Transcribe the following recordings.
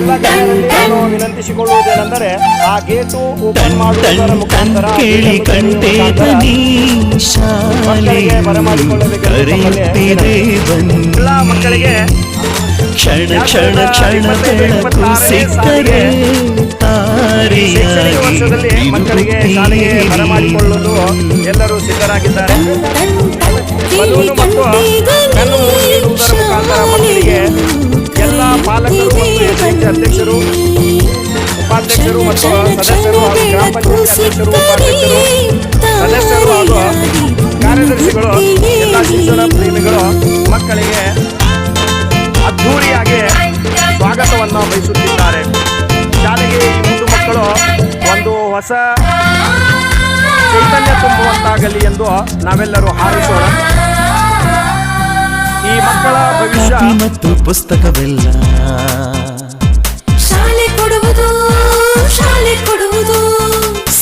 ಎಲ್ಲ ಗಣ್ಯರಲ್ಲಿ ನಾನು ವಿನಂತಿಸಿಕೊಳ್ಳುವುದೇನೆಂದರೆ ಆ ಗೇಟು ಓಪನ್ ಮಾಡುವುದರ ಮುಖಾಂತರ ಮಕ್ಕಳಿಗೆ ಬರಮಾಡಿಕೊಳ್ಳಬೇಕೆಂದು ಎಲ್ಲ ಮಕ್ಕಳಿಗೆ ಕ್ಷಣ ಕ್ಷಣ ಕ್ಷಣ ಸಿಕ್ಕರೆ ಶೈಕ್ಷಣಿಕ ವರ್ಷದಲ್ಲಿ ಮಕ್ಕಳಿಗೆ ಶಾಲೆಗೆ ಬರಮಾಡಿಕೊಳ್ಳಲು ಎಲ್ಲರೂ ಸಿದ್ಧರಾಗಿದ್ದಾರೆ. ಬಲೂನು ಮತ್ತು ಕಣ್ಣು ನೀಡುವುದರ ಮುಖಾಂತರ ಮಕ್ಕಳಿಗೆ ಎಲ್ಲ ಪಾಲಕರು ಮತ್ತು ಎಸ್ಎಚ್ಜಿ ಅಧ್ಯಕ್ಷರು, ಉಪಾಧ್ಯಕ್ಷರು ಮತ್ತು ಸದಸ್ಯರು ಹಾಗೂ ಗ್ರಾಮ ಪಂಚಾಯತ್ ಅಧ್ಯಕ್ಷರು, ಉಪಾಧ್ಯಕ್ಷರು, ಸದಸ್ಯರು ಹಾಗೂ ಕಾರ್ಯದರ್ಶಿಗಳು, ಎಲ್ಲ ಶಿಕ್ಷಣ ಪ್ರೇಮಿಗಳು ಮಕ್ಕಳಿಗೆ ಅದ್ಧೂರಿಯಾಗಿ ಸ್ವಾಗತವನ್ನು ಬಯಸುತ್ತಿದ್ದಾರೆ. ಶಾಲೆಗೆ ಈ ಮುಂದು ಮಕ್ಕಳು ಒಂದು ಹೊಸ ಚೈತನ್ಯ ತುಂಬುವಂತಾಗಲಿ ಎಂದು ನಾವೆಲ್ಲರೂ ಹಾರೈಸೋಣ. ಈ ಮಕ್ಕಳ ಭವಿಷ್ಯ ಮತ್ತು ಪುಸ್ತಕವೆಲ್ಲ ಶಾಲೆ ಕೊಡುವುದು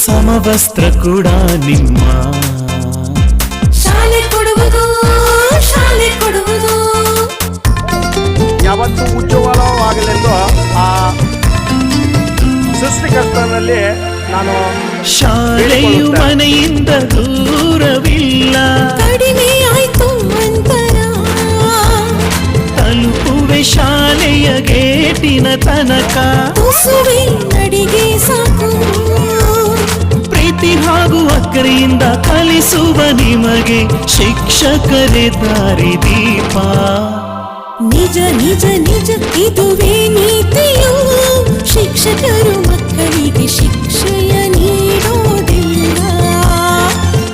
ಸಮವಸ್ತ್ರ ಕೂಡ ನಿಮ್ಮ ಶಾಲೆ ಕೊಡುವುದು ಯಾವತ್ತೂ ಉಜ್ವಲವಾಗಲೆಂದು ಆ ಸೃಷ್ಟಿಕರ್ತನಲ್ಲಿ ನಾನು ಶಾಲೆಯು ಮನೆಯಿಂದ ದೂರವಿಲ್ಲ, ಕಡಿಮೆ ಆಯ್ತು ಅಂತರ ತಲುಪುವೆ ಶಾಲೆಯ ಗೇಟಿನ ತನಕ, ತುಸುವೆ ನಡಿಗೆ ಸಾಕು ಪ್ರೀತಿ ಹಾಗೂ ಅಕ್ಕರೆಯಿಂದ ಕಲಿಸುವ ನಿಮಗೆ ಶಿಕ್ಷಕರೇ ದಾರಿ ದೀಪ. ನಿಜ ನಿಜ ನಿಜ ಇದುವೇ ನೀತಿಯು, ಶಿಕ್ಷಕರು ಮಕ್ಕಳಿಗೆ ಶಿಕ್ಷೆಯ ನೀಡೋದಿಲ್ಲ.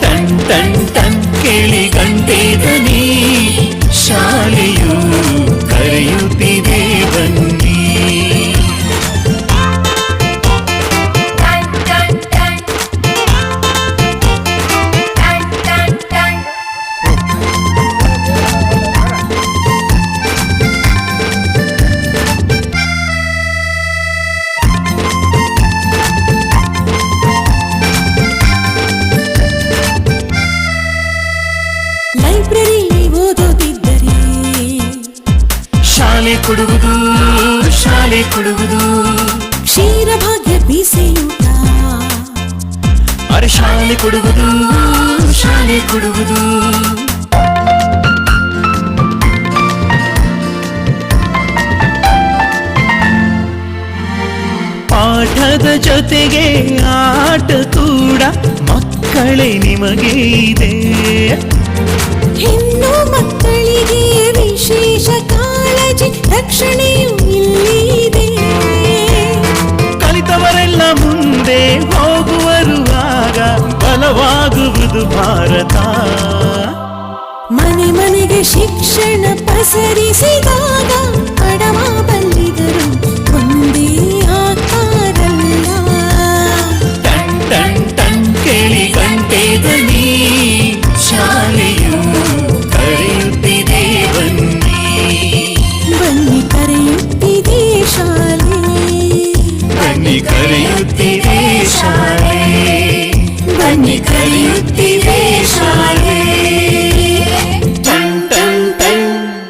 ಟನ್ ಟನ್ ಟನ್ ಕೇಳಿ ಗಂಟೆದನಿ, ಶಾಲೆಯು ಕರೆಯುತ್ತಿದೆ ಬನ್ನಿ. ಲೈಬ್ರರಿಯಲ್ಲಿ ಓದೋದಿದ್ದರೆ ಶಾಲೆ ಕೊಡುವುದು ಕ್ಷೀರಭಾಗ್ಯ ಬಿಸಿಯೂಟ, ಅರೆ ಶಾಲೆ ಕೊಡುವುದು ಪಾಠದ ಜೊತೆಗೆ ಆಟ ಕೂಡ ಮಕ್ಕಳೇ ನಿಮಗೆ ಇದೆ. ಹೆಣ್ಣು ಮಕ್ಕಳಿಗೆ ವಿಶೇಷ ಕಾಳಜಿ, ರಕ್ಷಣೆಯೂ ಇಲ್ಲಿದೆ. ಕಲಿತವರೆಲ್ಲ ಮುಂದೆ ಹೋಗುವರು, ಆಗ ಬಲವಾಗುವುದು ಭಾರತ. ಮನೆ ಮನೆಗೆ ಶಿಕ್ಷಣ ಪಸರಿಸಿದಾಗ ಅಡಮಾನ